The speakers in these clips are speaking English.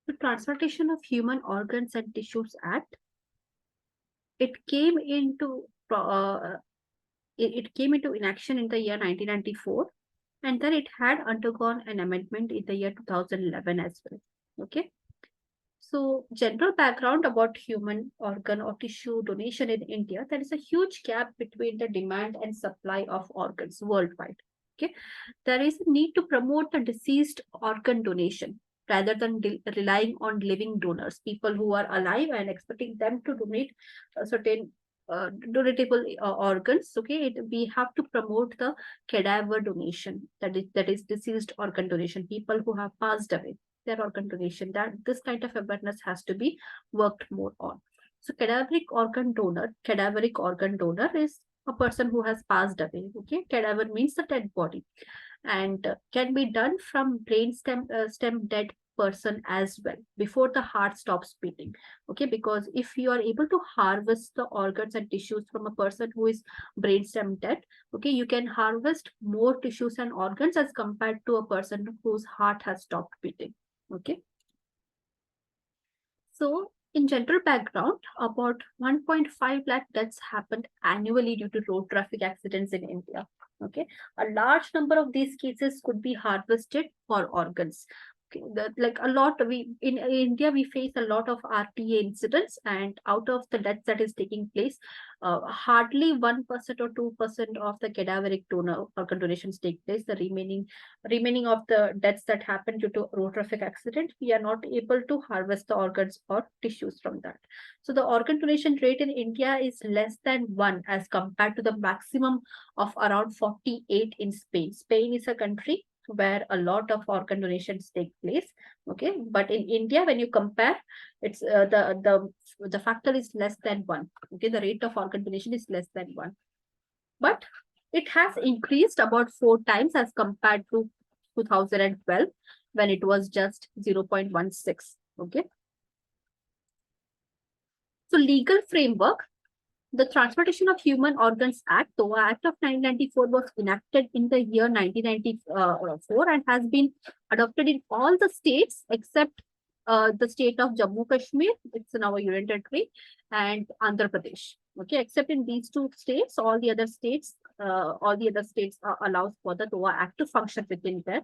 The Transplantation of Human Organs and Tissues Act, it came into it came into inaction in the year 1994, and then it had undergone an amendment in the year 2011 as well. Okay. So, general background about human organ or tissue donation in India, there is a huge gap between the demand and supply of organs worldwide. Okay, there is a need to promote the deceased organ donation rather than relying on living donors, people who are alive and expecting them to donate certain donatable organs. Okay, we have to promote the cadaver donation, that is deceased organ donation, people who have passed away, their organ donation. That this kind of awareness has to be worked more on. So cadaveric organ donor is a person who has passed away. Okay, cadaver means the dead body, and can be done from stem dead person as well before the heart stops beating. Okay, because if you are able to harvest the organs and tissues from a person who is brainstem dead, okay, you can harvest more tissues and organs as compared to a person whose heart has stopped beating. Okay. So, in general background, about 1.5 lakh deaths happened annually due to road traffic accidents in India. Okay, a large number of these cases could be harvested for organs. Okay, like a lot, we in India we face a lot of RTA incidents, and out of the deaths that is taking place, hardly 1% or 2% of the cadaveric donor organ donations take place. The remaining of the deaths that happen due to road traffic accident, we are not able to harvest the organs or tissues from that. So the organ donation rate in India is less than 1 as compared to the maximum of around 48 in Spain. Spain is a country where a lot of organ donations take place. Okay, but in India, when you compare, it's the factor is less than 1. Okay, the rate of organ donation is less than 1, but it has increased about 4 times as compared to 2012, when it was just 0.16. Okay. So legal framework, the Transplantation of Human Organs Act, THOA Act of 1994, was enacted in the year 1994 and has been adopted in all the states except the state of Jammu Kashmir, it's in our union territory, and Andhra Pradesh. Okay, except in these two states, all the other states allows for the THOA Act to function within their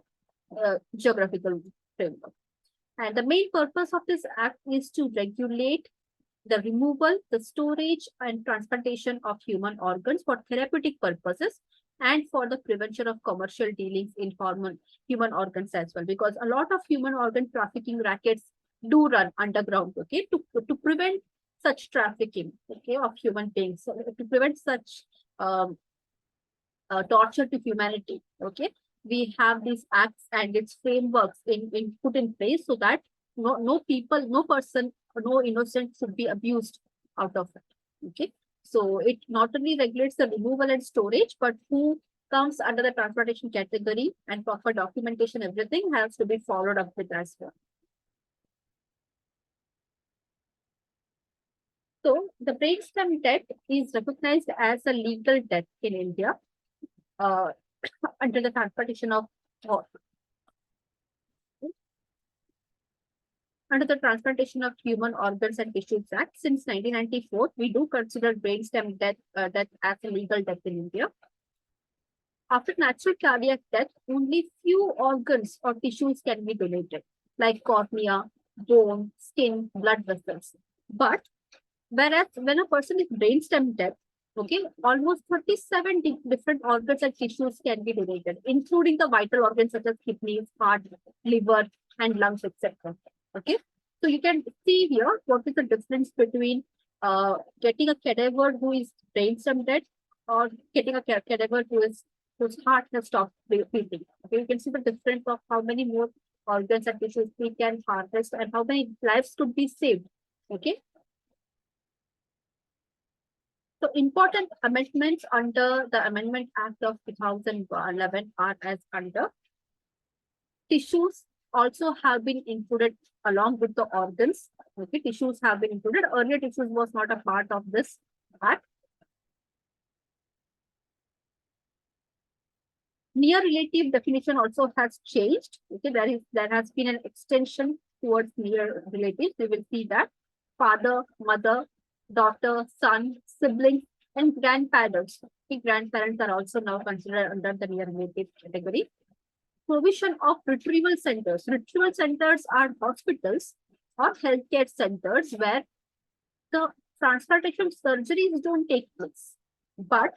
geographical framework. And the main purpose of this act is to regulate the removal, the storage, and transplantation of human organs for therapeutic purposes and for the prevention of commercial dealings in human organs as well. Because a lot of human organ trafficking rackets do run underground, okay, to prevent such trafficking, okay, of human beings, so to prevent such um, torture to humanity, okay. We have these acts and its frameworks in put in place so that no person, no innocent should be abused out of it. Okay. So it not only regulates the removal and storage, but who comes under the transportation category, and proper documentation, everything has to be followed up with as well. So the brainstem death is recognized as a legal death in India uh, under the Transportation of uh, under the Transplantation of Human Organs and Tissues Act since 1994. We do consider brainstem death as a legal death in India. After natural cardiac death, only few organs or tissues can be donated, like cornea, bone, skin, blood vessels. But whereas when a person is brainstem dead, okay, almost 37 different organs and tissues can be donated, including the vital organs such as kidneys, heart, liver, and lungs, etc. Okay, so you can see here what is the difference between getting a cadaver who is brainstem dead or getting a cadaver whose heart has stopped beating. Okay, you can see the difference of how many more organs and tissues we can harvest and how many lives could be saved. Okay. So important amendments under the Amendment Act of 2011 are as under. Tissues also have been included along with the organs. Okay, tissues have been included. Earlier, tissues was not a part of this act. Near relative definition also has changed. Okay, there has been an extension towards near relatives, we will see that father, mother, daughter, son, siblings, and grandparents. The grandparents are also now considered under the near relative category. Provision of retrieval centers. Retrieval centers are hospitals or healthcare centers where the transplantation surgeries don't take place, but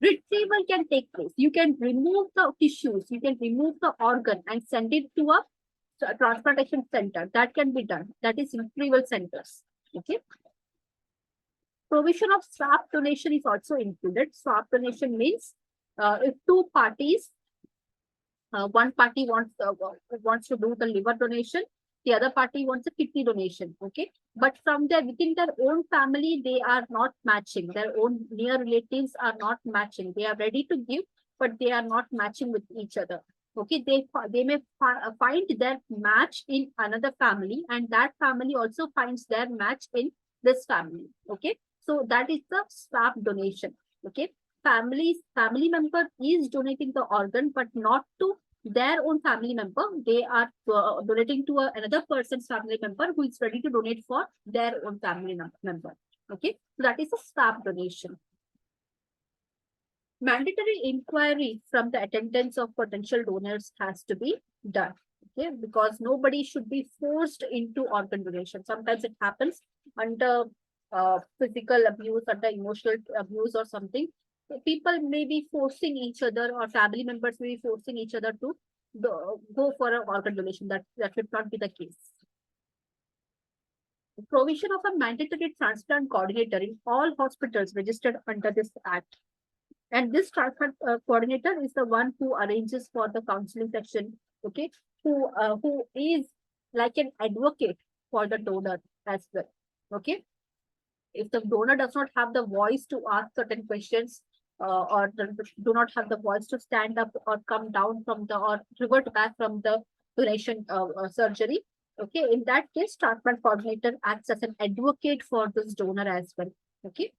retrieval can take place. You can remove the tissues, you can remove the organ and send it to a transplantation center. That can be done. That is retrieval centers. Okay. Provision of swap donation is also included. Swap donation means if two parties, one party wants to do the liver donation, the other party wants a kidney donation. Okay, but from their within their own family, they are not matching. Their own near relatives are not matching. They are ready to give, but they are not matching with each other. Okay, they may find their match in another family, and that family also finds their match in this family. Okay, so that is the swap donation. Okay, family member is donating the organ, but not to their own family member. They are donating to another person's family member who is ready to donate for their own family member. Okay, so that is a swap donation. Mandatory inquiry from the attendants of potential donors has to be done. Okay, because nobody should be forced into organ donation. Sometimes it happens under physical abuse, under emotional abuse or something. People may be forcing each other, or family members may be forcing each other to go for an organ donation. That should not be the case. The provision of a mandatory transplant coordinator in all hospitals registered under this act. And this transplant coordinator is the one who arranges for the counseling section, okay, who is like an advocate for the donor as well. Okay, if the donor does not have the voice to ask certain questions, or do not have the voice to stand up or come down from the or revert back from the donation surgery, okay, in that case, transplant coordinator acts as an advocate for this donor as well. Okay.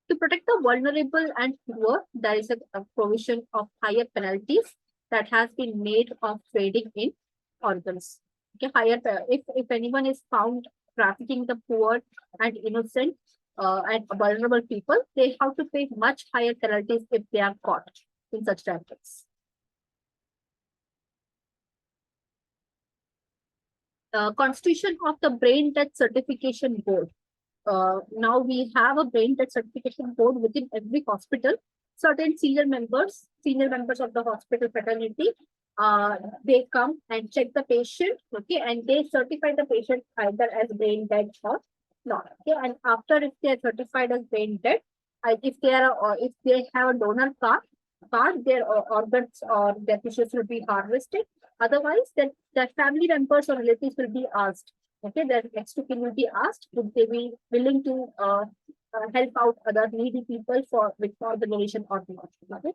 To protect the vulnerable and poor, there is a provision of higher penalties that has been made of trading in organs. Okay, higher if anyone is found trafficking the poor and innocent and vulnerable people, they have to pay much higher penalties if they are caught in such traffics. Constitution of the Brain Death Certification Board. Now we have a brain death certification board within every hospital. Certain senior members of the hospital fraternity, they come and check the patient, okay, and they certify the patient either as brain dead or not. Okay, and after if they are certified as brain dead, if they have a donor card, their organs or their tissues will be harvested. Otherwise, their family members or relatives will be asked. Okay, their next of kin will be asked, would they be willing to help out other needy people for the donation or not? Okay.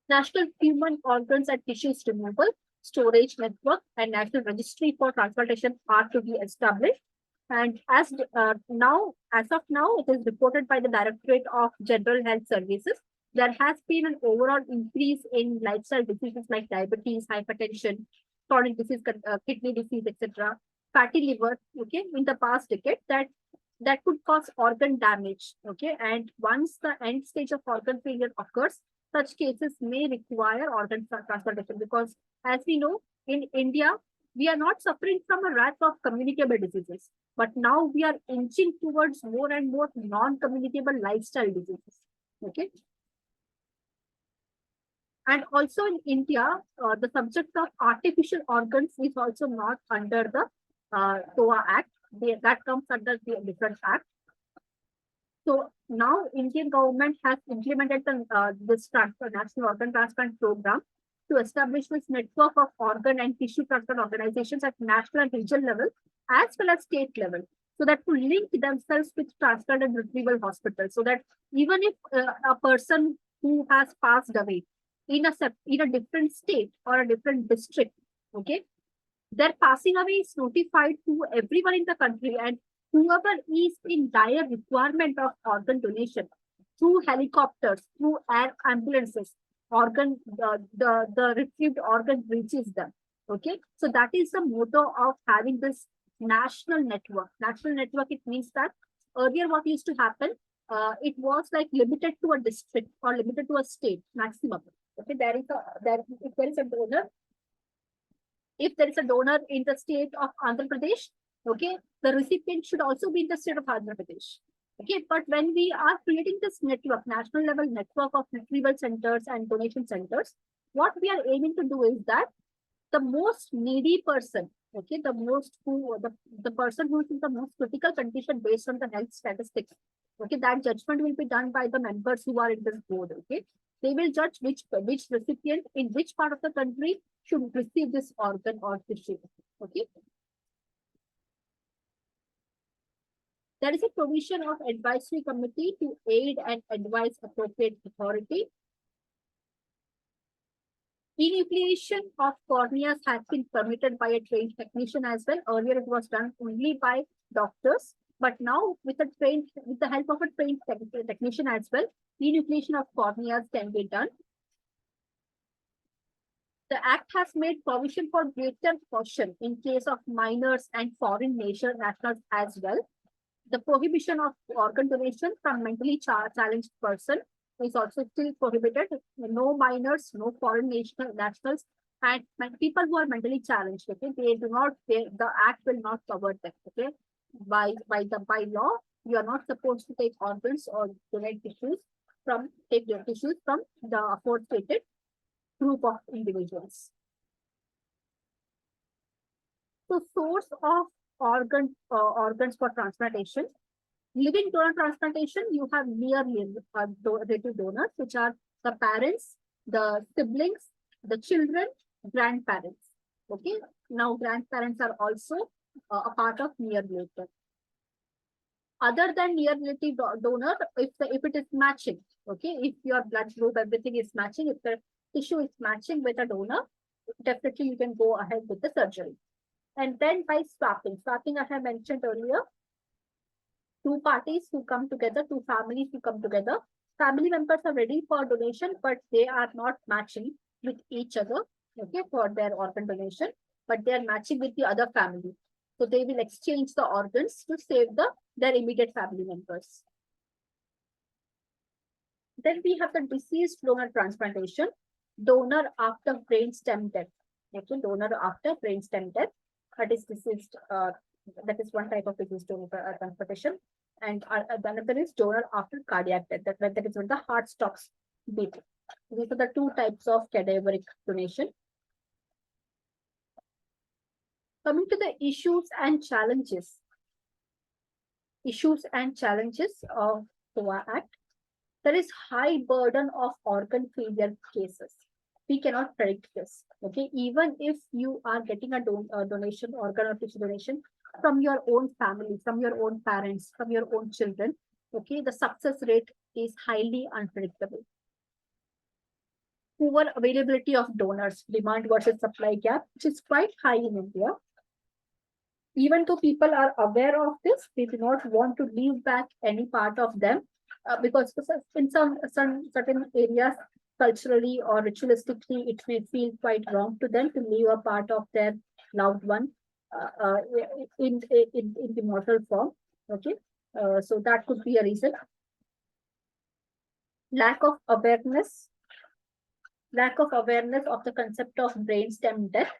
National Human Organs and Tissues Removal Storage Network and National Registry for Transplantation are to be established. And as of now, it is reported by the Directorate of General Health Services. There has been an overall increase in lifestyle diseases like diabetes, hypertension, chronic disease, kidney disease, etc., fatty liver. Okay, in the past decade, that could cause organ damage. Okay, and once the end stage of organ failure occurs, such cases may require organ transplantation, because, as we know, in India, we are not suffering from a rash of communicable diseases, but now we are inching towards more and more non-communicable lifestyle diseases. Okay. And also in India, the subject of artificial organs is also not under the THOA Act. That comes under the different act. So now Indian government has implemented this National Organ Transplant Program to establish this network of organ and tissue transplant organizations at national and regional level as well as state level, so that to link themselves with transplant and retrieval hospitals, so that even if a person who has passed away in a different state or a different district, okay, their passing away is notified to everyone in the country, and whoever is in dire requirement of organ donation, through helicopters, through air ambulances, organ, the retrieved organ reaches them. Okay, so that is the motto of having this national network. National network, it means that earlier what used to happen, it was like limited to a district or limited to a state maximum. Okay, if there is a donor, if there is a donor in the state of Andhra Pradesh, okay, the recipient should also be in the state of Andhra Pradesh. Okay, but when we are creating this network, national level network of retrieval centers and donation centers, what we are aiming to do is that the most needy person, okay, the person who is in the most critical condition based on the health statistics, okay, that judgment will be done by the members who are in this board, okay. They will judge which recipient in which part of the country should receive this organ or tissue, okay. There is a provision of advisory committee to aid and advise appropriate authority. Enucleation of corneas has been permitted by a trained technician as well. Earlier, it was done only by doctors, but now with the help of a trained technician as well, enucleation of corneas can be done. The Act has made provision for greater caution in case of minors and foreign nationals as well. The prohibition of organ donation from mentally challenged person is also still prohibited. No minors, no foreign nationals, and people who are mentally challenged. Okay, the act will not cover them. Okay, by law, you are not supposed to take organs or take tissues from the aforementioned group of individuals. So, source of organs for transplantation. Living donor transplantation, you have near relative donors, which are the parents, the siblings, the children, grandparents. Okay. Now, grandparents are also a part of near relative. Other than near relative donor, if it is matching, okay, if your blood group, everything is matching, if the tissue is matching with a donor, definitely you can go ahead with the surgery. And then by swapping, I have mentioned earlier, two parties who come together, two families who come together. Family members are ready for donation, but they are not matching with each other, okay, for their organ donation, but they are matching with the other family. So they will exchange the organs to save their immediate family members. Then we have the deceased donor transplantation, donor after brainstem death. Okay, donor after brainstem death. That is deceased. That is one type of deceased donor transplantation, and another is donor after cardiac death. That is when the heart stops beating. These are the two types of cadaveric donation. Coming to the issues and challenges. Issues and challenges of THOA Act. There is high burden of organ failure cases. We cannot predict this. Okay, even if you are getting a donation, organ or tissue donation from your own family, from your own parents, from your own children, okay, the success rate is highly unpredictable. Poor availability of donors, demand versus supply gap, which is quite high in India. Even though people are aware of this, they do not want to leave back any part of them because in some certain areas, culturally or ritualistically, it may feel quite wrong to them to leave a part of their loved one in the mortal form. Okay, so that could be a reason. Lack of awareness of the concept of brainstem death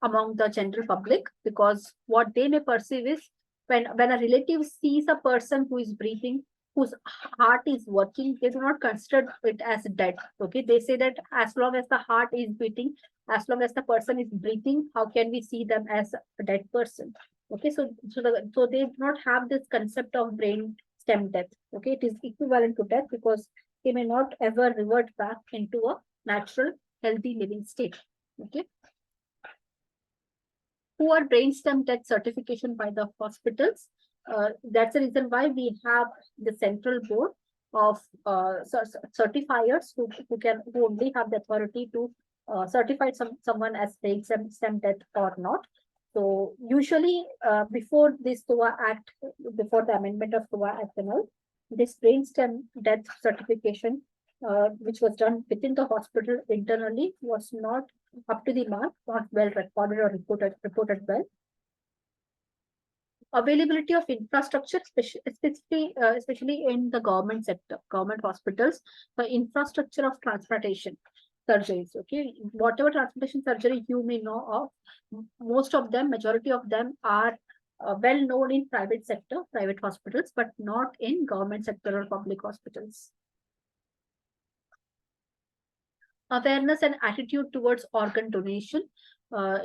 among the general public, because what they may perceive is when a relative sees a person who is breathing, whose heart is working, they do not consider it as dead. Okay, they say that as long as the heart is beating, as long as the person is breathing, how can we see them as a dead person? Okay, so they do not have this concept of brain stem death. Okay, it is equivalent to death because they may not ever revert back into a natural, healthy living state. Okay. Poor brainstem death certification by the hospitals. That's the reason why we have the central board of certifiers who only have the authority to certify someone as brainstem death or not. So usually before this THOA Act, before the amendment of THOA Act and all, this brainstem death certification which was done within the hospital internally, was not up to the mark, not well recorded or reported well. Availability of infrastructure, especially in the government sector, government hospitals, for infrastructure of transplantation surgeries. Okay, whatever transplantation surgery you may know of, most of them, majority of them are well known in private sector, private hospitals, but not in government sector or public hospitals. Awareness and attitude towards organ donation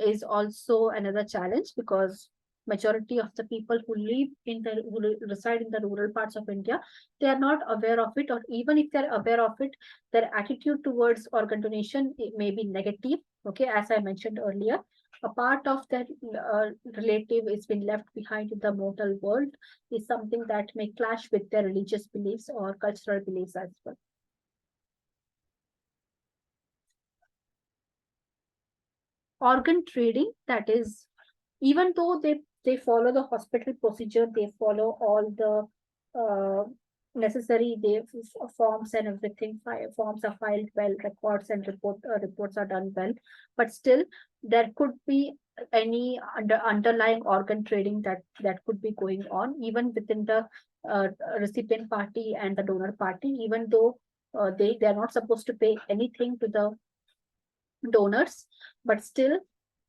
is also another challenge, because majority of the people who live in the who reside in the rural parts of India, they are not aware of it, or even if they are aware of it, their attitude towards organ donation, it may be negative. Okay, as I mentioned earlier, a part of that relative is been left behind in the mortal world is something that may clash with their religious beliefs or cultural beliefs as well. Organ trading, that is, even though they follow the hospital procedure, they follow all the necessary forms and everything, forms are filed well, records and reports are done well, but still there could be any underlying organ trading that could be going on even within the recipient party and the donor party, even though they are not supposed to pay anything to the donors, but still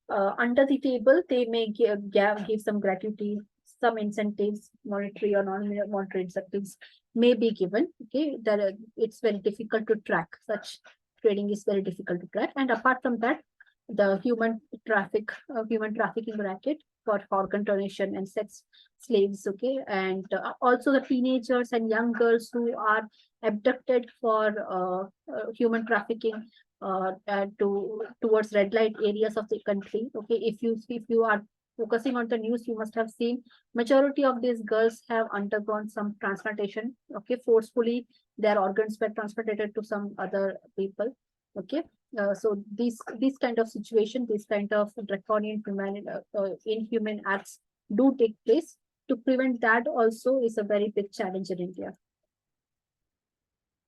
under the table they may give some gratuity, some incentives, monetary or non-monetary incentives may be given. Okay, that it's very difficult to track. Such trading is very difficult to track. And apart from that, the human trafficking racket for organ donation and sex slaves. Okay, and also the teenagers and young girls who are abducted for human trafficking towards red light areas of the country. Okay, if you are focusing on the news, you must have seen majority of these girls have undergone some transplantation. Okay, forcefully their organs were transplanted to some other people. Okay, so these kind of situation, these kind of draconian inhuman acts do take place. To prevent that also is a very big challenge in India.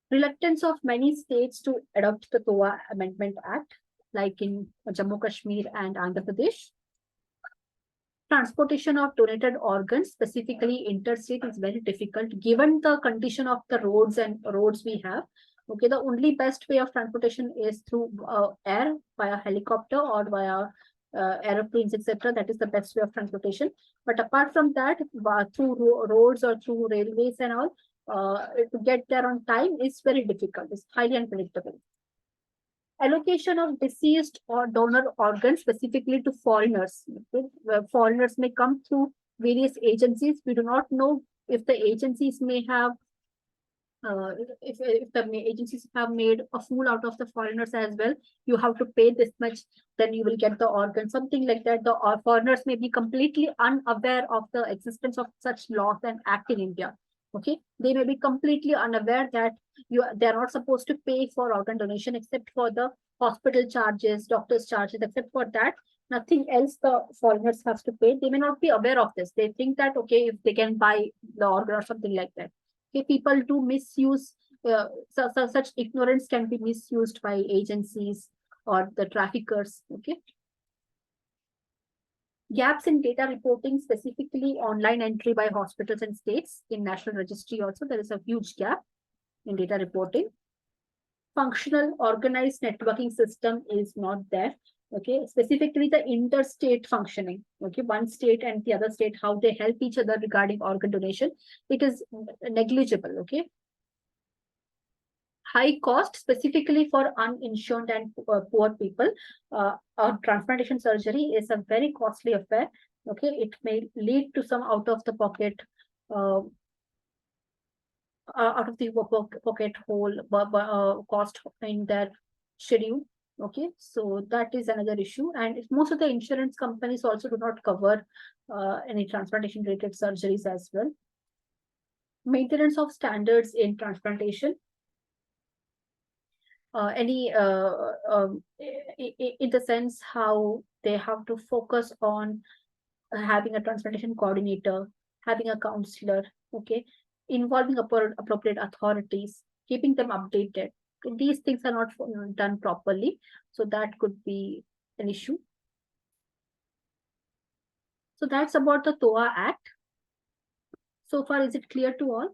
Reluctance of many states to adopt the THOA Amendment Act, like in Jammu Kashmir and Andhra Pradesh. Transportation of donated organs, specifically interstate, is very difficult given the condition of the roads we have. Okay, the only best way of transportation is through air, via helicopter or via aeroplanes, etc. That is the best way of transportation. But apart from that, through roads or through railways and all, to get there on time is very difficult. It's highly unpredictable. Allocation of deceased or donor organs, specifically to foreigners. Okay? Foreigners may come through various agencies. We do not know if the agencies may have if the agencies have made a fool out of the foreigners as well. You have to pay this much, then you will get the organ, something like that. The foreigners may be completely unaware of the existence of such laws and act in India. Okay, they may be completely unaware that they're not supposed to pay for organ donation except for the hospital charges, doctors charges. Except for that, nothing else the foreigners has to pay. They may not be aware of this. They think that okay, if they can buy the organ or something like that. Okay, people do misuse, such ignorance can be misused by agencies or the traffickers. Okay, gaps in data reporting, specifically online entry by hospitals and states in national registry. Also, there is a huge gap in data reporting. Functional organized networking system is not there. Okay, specifically the interstate functioning. Okay, one state and the other state, how they help each other regarding organ donation, it is negligible. Okay, high cost, specifically for uninsured and poor people. Transplantation surgery is a very costly affair. Okay, it may lead to some uh, out of the pocket whole cost in their schedule. Okay, so that is another issue. And most of the insurance companies also do not cover any transplantation related surgeries as well. Maintenance of standards in transplantation. Any in the sense how they have to focus on having a transplantation coordinator, having a counselor, okay, involving appropriate authorities, keeping them updated. these things are not done properly. So that could be an issue. So that's about the THOA Act. So far, is it clear to all?